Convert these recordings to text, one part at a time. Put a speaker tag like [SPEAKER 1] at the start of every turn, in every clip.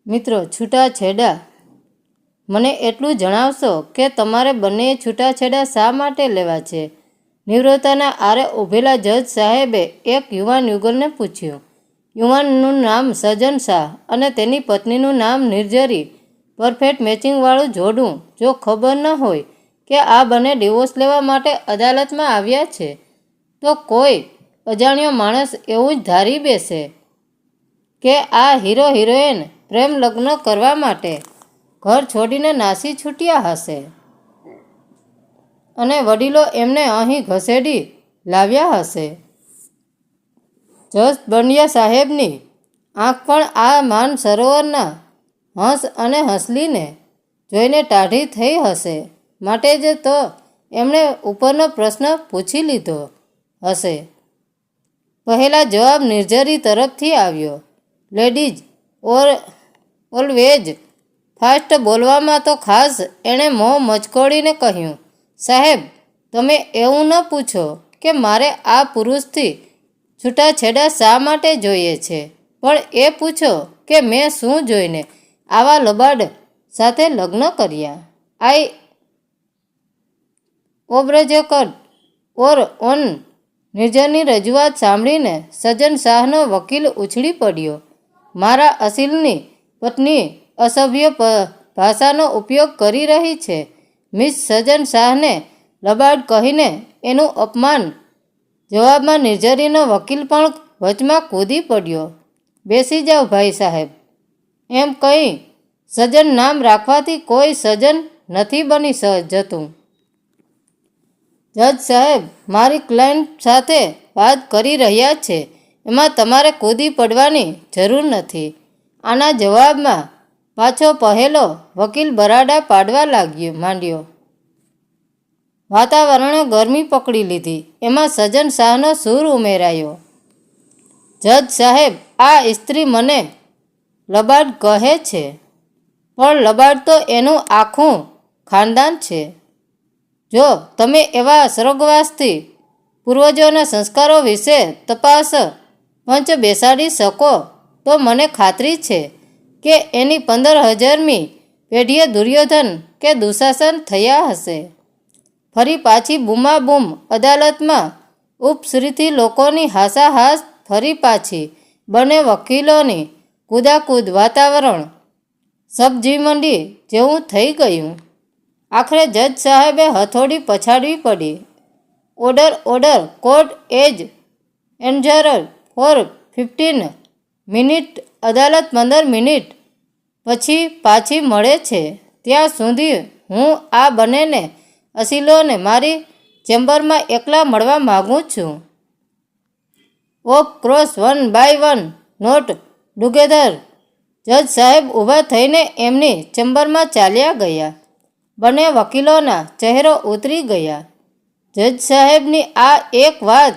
[SPEAKER 1] મિત્રો, છૂટાછેડા. મને એટલું જણાવશો કે તમારે બંને છૂટાછેડા શા માટે લેવા છે? નિવૃત્તાના આરે ઊભેલા જજ સાહેબે એક યુવાન યુગલને પૂછ્યું. યુવાનનું નામ સજન શાહ અને તેની પત્નીનું નામ નિર્જરી. પરફેક્ટ મેચિંગવાળું જોડું. જો ખબર ન હોય કે આ બંને ડિવોર્સ લેવા માટે અદાલતમાં આવ્યા છે, તો કોઈ અજાણ્યો માણસ એવું જ ધારી બેસે કે આ હીરો હિરોઈન પ્રેમ લગ્ન કરવા માટે ઘર છોડીને નાસી છૂટ્યા હશે અને વડીલો એમને અહીં ઘસેડી લાવ્યા હશે. જજ બંડિયા સાહેબની આંખ પણ આ માન સરોવરના હંસ અને હંસલીને જોઈને ટાઢી થઈ હશે. માટે જ તો એમણે ઉપરનો પ્રશ્ન પૂછી લીધો હશે. પહેલા જવાબ નિર્જરી તરફથી આવ્યો. Ladies always fast. બોલવામાં તો ખાસ એણે મોં મચકોડીને કહ્યું, સાહેબ, તમે એવું ન પૂછો કે મારે આ પુરુષથી છૂટાછેડા શા માટે જોઈએ છે, પણ એ પૂછો કે મેં શું જોઈને આવા લબાડ સાથે લગ્ન કર્યા. આઈ ઓબ્જેક્ટ ઓર ઓન. નિર્જરની રજૂઆત સાંભળીને સજન શાહનો વકીલ ઉછળી પડ્યો. મારા અસીલની પત્ની અસભ્ય ભાષાનો ઉપયોગ કરી રહી છે. મિસ સજન શાહને લબાડ કહીને એનું અપમાન. જવાબમાં નિર્જરીનો વકીલ પણ વચમાં કૂદી પડ્યો. બેસી જાઓ ભાઈ સાહેબ. એમ કંઈ સજન નામ રાખવાથી કોઈ સજન નથી બની જતું. જજ સાહેબ મારી ક્લાયન્ટ સાથે વાત કરી રહ્યા છે, એમાં તમારે કૂદી પડવાની જરૂર નથી. આના જવાબમાં પાછો પહેલો વકીલ બરાડા પાડવા માંડ્યો. વાતાવરણે ગરમી પકડી લીધી. એમાં સજન શાહનો સૂર ઉમેરાયો. જજ સાહેબ, આ સ્ત્રી મને લબાડ કહે છે, પણ લબાડ તો એનું આખું ખાનદાન છે. જો તમે એવા સ્વર્ગવાસથી પૂર્વજોના સંસ્કારો વિશે તપાસ પંચ બેસાડી શકો, તો મને ખાતરી છે કે એની 15,000મી પેઢીએ દુર્યોધન કે દુશાસન થયા હશે. ફરી પાછી બૂમાબૂમ અદાલતમાં. ઉપશ્રીથી લોકોની હાસાહાસ ફરી પાછી. બંને વકીલોની કૂદાકૂદ. વાતાવરણ સબ્જીમંડી જેવું થઈ ગયું. આખરે જજ સાહેબે હથોડી પછાડવી પડી. Order order. કોર્ટ એજ એડજર્ન ફોર 15 મિનિટ. અદાલત 15 મિનિટ પછી પાછી મળે છે. ત્યાં સુધી હું આ બંનેને અસીલોને મારી ચેમ્બરમાં એકલા મળવા માગું છું. Of course, 1 by 1, not together. જજ સાહેબ ઊભા થઈને એમની ચેમ્બરમાં ચાલ્યા ગયા. બંને વકીલોના ચહેરો ઉતરી ગયા. જજ સાહેબની આ એક વાત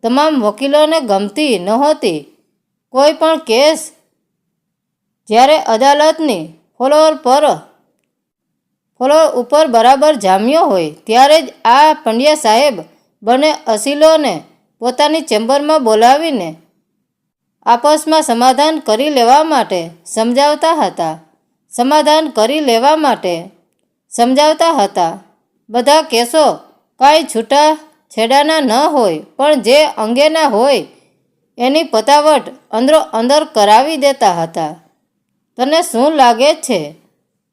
[SPEAKER 1] તમામ વકીલોને ગમતી નહોતી. કોઈ પણ કેસ જ્યારે અદાલતની ફ્લોર ઉપર બરાબર જામ્યો હોય, ત્યારે જ આ પંડ્યા સાહેબ બંને અસીલોને પોતાની ચેમ્બરમાં બોલાવીને આપસમાં સમાધાન કરી લેવા માટે સમજાવતા હતા. બધા કેસો કાંઈ છૂટાછેડાના ન હોય, પણ જે અંગેના હોય એની પતાવટ અંદરો અંદર કરાવી દેતા હતા. તને શું લાગે છે?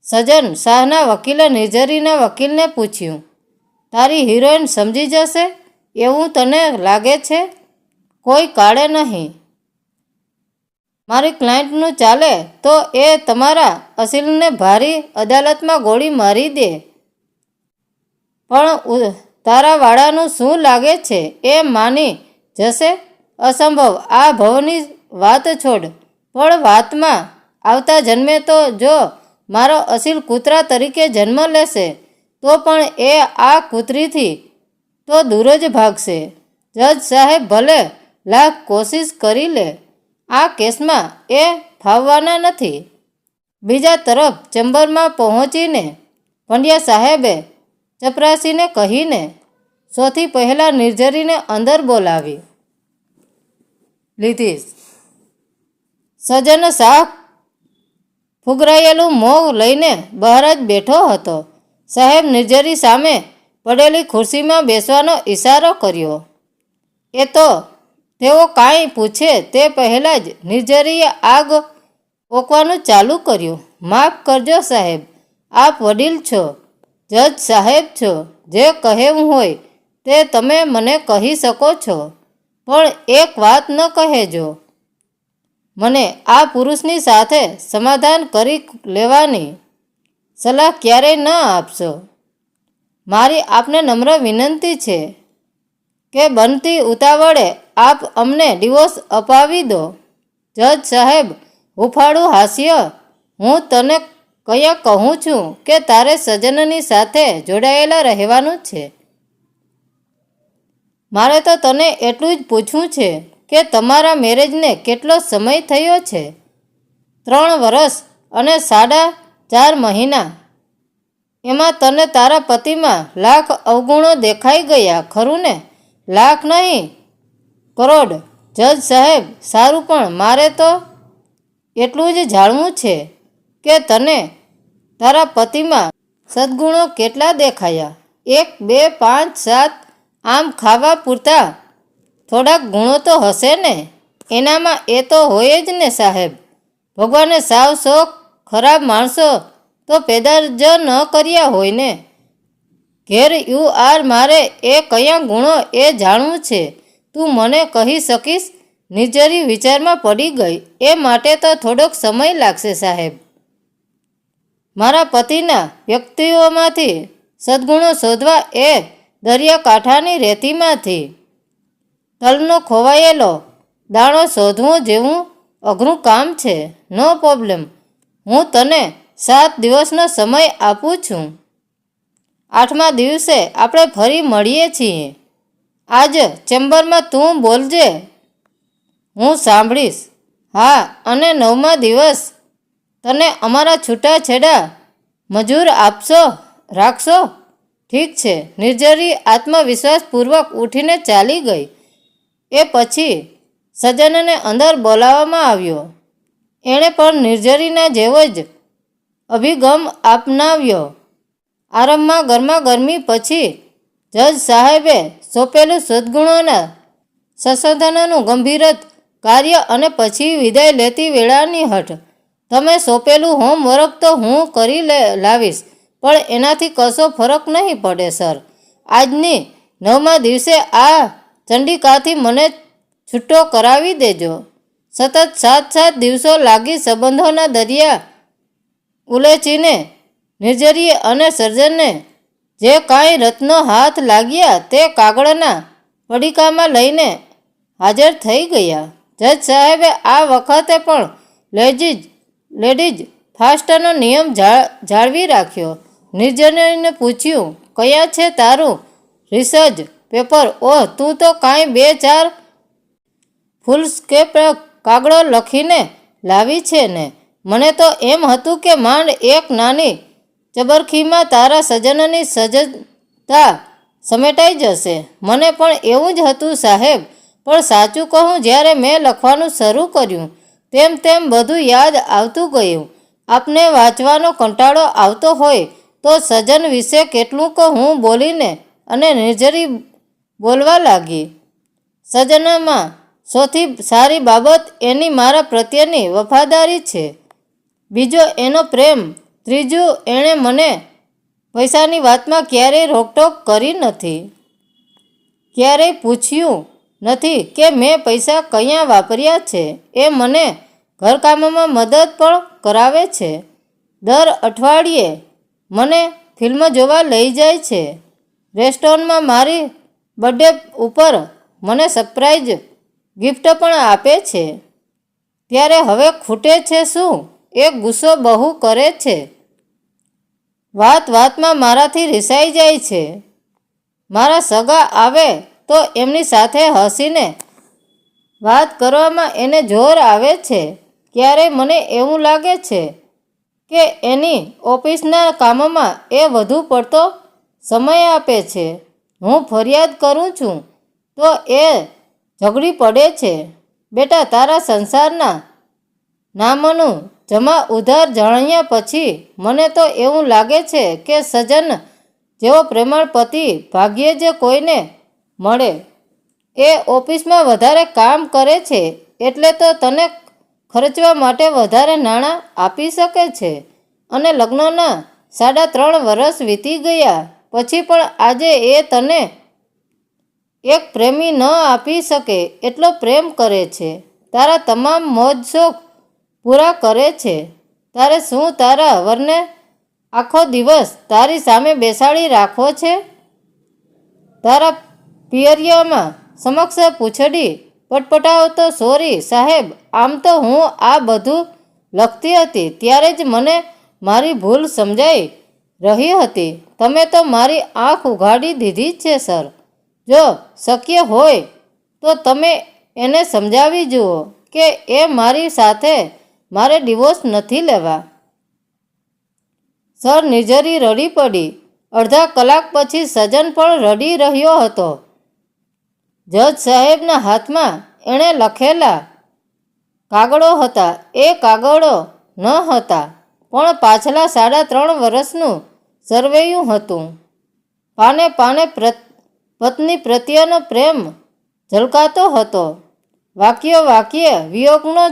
[SPEAKER 1] સજન શાહના વકીલે નિર્જરીના વકીલને પૂછ્યું. તારી હિરોઈન સમજી જશે એવું તને લાગે છે? કોઈ કાળે નહીં. મારી ક્લાયન્ટનું ચાલે તો એ તમારા અસીલને ભારી અદાલતમાં ગોળી મારી દે. પણ તારા વાળાનું શું લાગે છે? એ માની જશે? અસંભવ. આ ભવની વાત છોડ. પણ વાતમાં આવતા જન્મે તો જો મારો અસીલ કૂતરા તરીકે જન્મ લેશે, તો પણ એ આ કૂતરીથી તો દૂર જ ભાગશે. જજ સાહેબ ભલે લાખ કોશિશ કરી લે, આ કેસમાં એ ફાવવાના નથી. બીજા તરફ ચેમ્બરમાં પહોંચીને પંડ્યા સાહેબે ચપરાસીને કહીને સૌથી પહેલાં નિર્જરીને અંદર બોલાવી લીધી. સજન શાહ ફુગરાયેલું મોં લઈને બહાર જ બેઠો હતો. સાહેબ નિર્જરી સામે પડેલી ખુરશીમાં બેસવાનો ઈશારો કર્યો. એ તો તેઓ કાંઈ પૂછે તે પહેલાં જ નિર્જરીએ આગ ઓકવાનું ચાલુ કર્યું. માફ કરજો સાહેબ, આપ વડીલ છો, જજ સાહેબ છો, જે કહેવું હોય તે તમે મને કહી શકો છો, પણ એક વાત ન કહેજો. મને આ પુરુષની સાથે સમાધાન કરી લેવાની સલાહ ક્યારેય ન આપશો. મારી આપને નમ્ર વિનંતી છે કે બનતી ઉતાવળે આપ અમને ડિવોર્સ અપાવી દો. જજ સાહેબ હુંફાળું હાસ્ય. હું તને કયા કહું છું કે તારે સજનની સાથે જોડાયેલા રહેવાનું છે. મારે તો તને એટલું જ પૂછવું છે કે તમારા મેરેજને કેટલો સમય થયો છે? 3 વર્ષ અને 4.5 મહિના. એમાં તને તારા પતિમાં લાખ અવગુણો દેખાઈ ગયા ખરું ને? લાખ નહીં, કરોડ. જજ સાહેબ સારું, પણ મારે તો એટલું જ જાણવું છે કે તને તારા પતિમાં સદ્ગુણો કેટલા દેખાયા? 1, 2, 5, 7 આમ ખાવા પૂરતા થોડાક ગુણો તો હશે ને? એનામાં એ તો હોય જ ને સાહેબ. ભગવાને સાવ શોખ ખરાબ માણસો તો પેદા જ ન કર્યા હોય ને. ઘેર યુ આર. મારે એ કયા ગુણો એ જાણવું છે. તું મને કહી શકીશ? નિર્જરી વિચારમાં પડી ગઈ. એ માટે તો થોડોક સમય લાગશે સાહેબ. મારા પતિના વ્યક્તિઓમાંથી સદ્ગુણો શોધવા એ દરિયાકાંઠાની રેતીમાંથી તલનો ખોવાયેલો દાણો શોધવું જેવું અઘરું કામ છે. નો પ્રોબ્લેમ. હું તને 7 દિવસનો સમય આપું છું. 8મા દિવસે આપણે ફરી મળીએ છીએ. આજ ચેમ્બરમાં તું બોલજે, હું સાંભળીશ. હા, અને 9મા દિવસ તને અમારા છૂટાછેડા મજૂર રાખશો? ઠીક છે. નિર્જરી આત્મવિશ્વાસપૂર્વક ઉઠીને ચાલી ગઈ. એ પછી સજનને અંદર બોલાવવામાં આવ્યો. એણે પણ નિર્જરીના જેવો જ અભિગમ અપનાવ્યો. આરંભમાં ગરમાગરમી પછી જજ સાહેબે સોંપેલું સદ્ગુણોના સંશોધનનું ગંભીર કાર્ય અને પછી વિદાય લેતી વેળાની હઠ. તમે સોંપેલું હોમવર્ક તો હું કરી લાવીશ, પણ એનાથી કશો ફરક નહીં પડે સર. આજની 9મા દિવસે આ ચંડિકાથી મને છૂટો કરાવી દેજો. સતત 7 દિવસો લાગી સંબંધોના દરિયા ઉલેચીને નિર્જરીએ અને સર્જનને જે કાંઈ રત્નો હાથ લાગ્યા તે કાગળના પડીકામાં લઈને હાજર થઈ ગયા. જજ સાહેબે આ વખતે પણ લેડીઝ ફાસ્ટનો નિયમ જાળવી રાખ્યો. નિર્જરીને પૂછ્યું, કયા છે તારું રિસર્ચ પેપર? ઓહ, તું તો કાંઈ 2-4 ફૂલસ્કેપ કાગળો લખીને લાવી છે ને? મને તો એમ હતું કે માંડ એક નાની ચબરખીમાં તારા સજનની સજ્જતા સમેટાઈ જશે. મને પણ એવું જ હતું સાહેબ, પણ સાચું કહું, જ્યારે મેં લખવાનું શરૂ કર્યું તેમ બધું યાદ આવતું ગયું. આપને વાંચવાનો કંટાળો આવતો હોય તો સજન વિશે કેટલું હું બોલીને અને નિર્જરી બોલવા લાગી. સજનમાં સૌથી સારી બાબત એની મારા પ્રત્યેની વફાદારી છે. બીજો એનો પ્રેમ. ત્રીજું, એણે મને પૈસાની વાતમાં ક્યારેય રોકટોક કરી નથી. ક્યારેય પૂછ્યું નથી કે મેં પૈસા ક્યાં વાપર્યા છે. એ મને ઘરકામમાં મદદ પણ કરાવે છે. દર અઠવાડિયે મને ફિલ્મ જોવા લઈ જાય છે. રેસ્ટોરન્ટમાં મારી બર્થડે ઉપર મને સરપ્રાઈઝ ગિફ્ટ પણ આપે છે. ત્યારે હવે ખૂટે છે શું? એ ગુસ્સો બહુ કરે છે. વાતમાં મારાથી રિસાઈ જાય છે. મારા સગા આવે તો એમની સાથે હસીને વાત કરવામાં એને જોર આવે છે. ક્યારેય મને એવું લાગે છે કે એની ઓફિસના કામમાં એ વધુ પડતો સમય આપે છે. હું ફરિયાદ કરું છું તો એ ઝઘડી પડે છે. બેટા, તારા સંસારના નામનું જમા ઉધાર જાણ્યા પછી મને તો એવું લાગે છે કે સજન જેવો પ્રેમાળ પતિ ભાગ્યે જ કોઈને મળે. એ ઓફિસમાં વધારે કામ કરે છે એટલે તો તને ખર્ચવા માટે વધારે નાણાં આપી શકે છે, અને લગ્નના 3.5 વર્ષ વીતી ગયા પછી પણ આજે એ તને એક પ્રેમી ન આપી શકે એટલો પ્રેમ કરે છે. તારા તમામ મોજ શોખ પૂરા કરે છે. તારે શું તારા વરને આખો દિવસ તારી સામે બેસાડી રાખવો છે? તારા પિયરિયામાં સમક્ષ પૂંછડી પટપટાવતો, સોરી સાહેબ, આમ તો હું આ બધું લખતી હતી ત્યારે જ મને મારી ભૂલ સમજાઈ રહી હતી. તમે તો મારી આંખ ઉઘાડી દીધી છે સર. જો શક્ય હોય તો તમે એને સમજાવી જુઓ કે એ મારી સાથે મારે ડિવોર્સ નથી લેવા. સર નિર્જરી રડી પડી. અડધા કલાક પછી સજન પણ રડી રહ્યો હતો. જજ સાહેબના હાથમાં એણે લખેલા કાગળો હતા. એ કાગળો ન હતા પણ પાછલા 3.5 વર્ષનું સરવૈયું હતું. પાને પાને પત્ની પ્રત્યેનો પ્રેમ ઝલકાતો હતો. વાક્ય વાક્ય વિયોગનો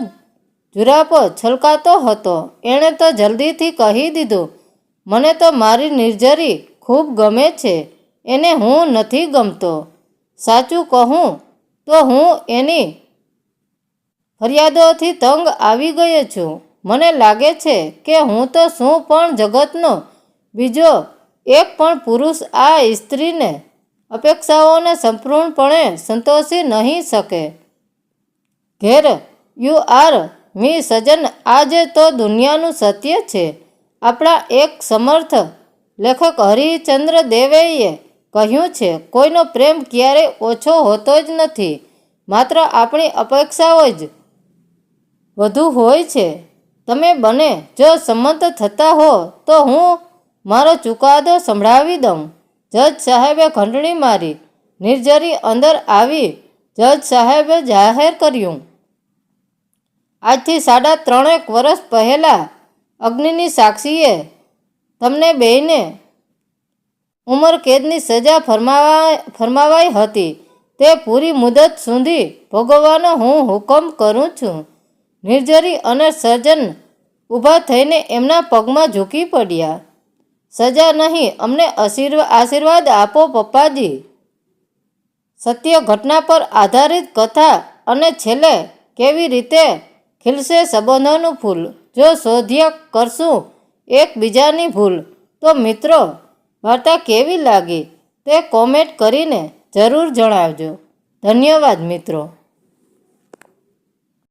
[SPEAKER 1] જુરાપો છલકાતો હતો. એણે તો જલ્દીથી કહી દીધું, મને તો મારી નિર્જરી ખૂબ ગમે છે, એને હું નથી ગમતો. સાચું કહું તો હું એની ફરિયાદોથી તંગ આવી ગયો છું. મને લાગે છે કે હું તો શું પણ જગતનો બીજો એક પણ પુરુષ આ સ્ત્રીને અપેક્ષાઓને સંપૂર્ણપણે સંતોષી નહીં શકે. ઘેર યુ આર મી સજન, આજે તો દુનિયાનું સત્ય છે. આપણા એક સમર્થ લેખક હરિશ્ચંદ્ર દેવઈએ કહ્યું છે, કોઈનો પ્રેમ ક્યારેય ઓછો હોતો જ નથી, માત્ર આપણી અપેક્ષાઓ જ વધુ હોય છે. તમે બંને જો સંમત થતા હો તો હું મારો ચુકાદો સંભળાવી દઉં. જજ સાહેબે ઘંટડી મારી. નિર્જરી અંદર આવી. જજ સાહેબે જાહેર કર્યું, આજથી 3.5 વર્ષ પહેલાં અગ્નિની સાક્ષીએ તમને બેયને ઉંમરકેદની સજા ફરમાવાઈ હતી. તે પૂરી મુદત સુધી ભોગવવાનો હું હુકમ કરું છું. નિર્જરી અને સજન ઊભા થઈને એમના પગમાં ઝૂકી પડ્યા. સજા નહીં, અમને આશીર્વાદ આપો પપ્પાજી. સત્ય ઘટના પર આધારિત કથા અને છેલ્લે કેવી રીતે ખીલશે સંબંધોનું ફૂલ, જો શોધ્યા કરશું એકબીજાની ભૂલ. તો મિત્રો, વાર્તા કેવી લાગી તે કોમેન્ટ કરીને જરૂર જણાવજો. ધન્યવાદ મિત્રો.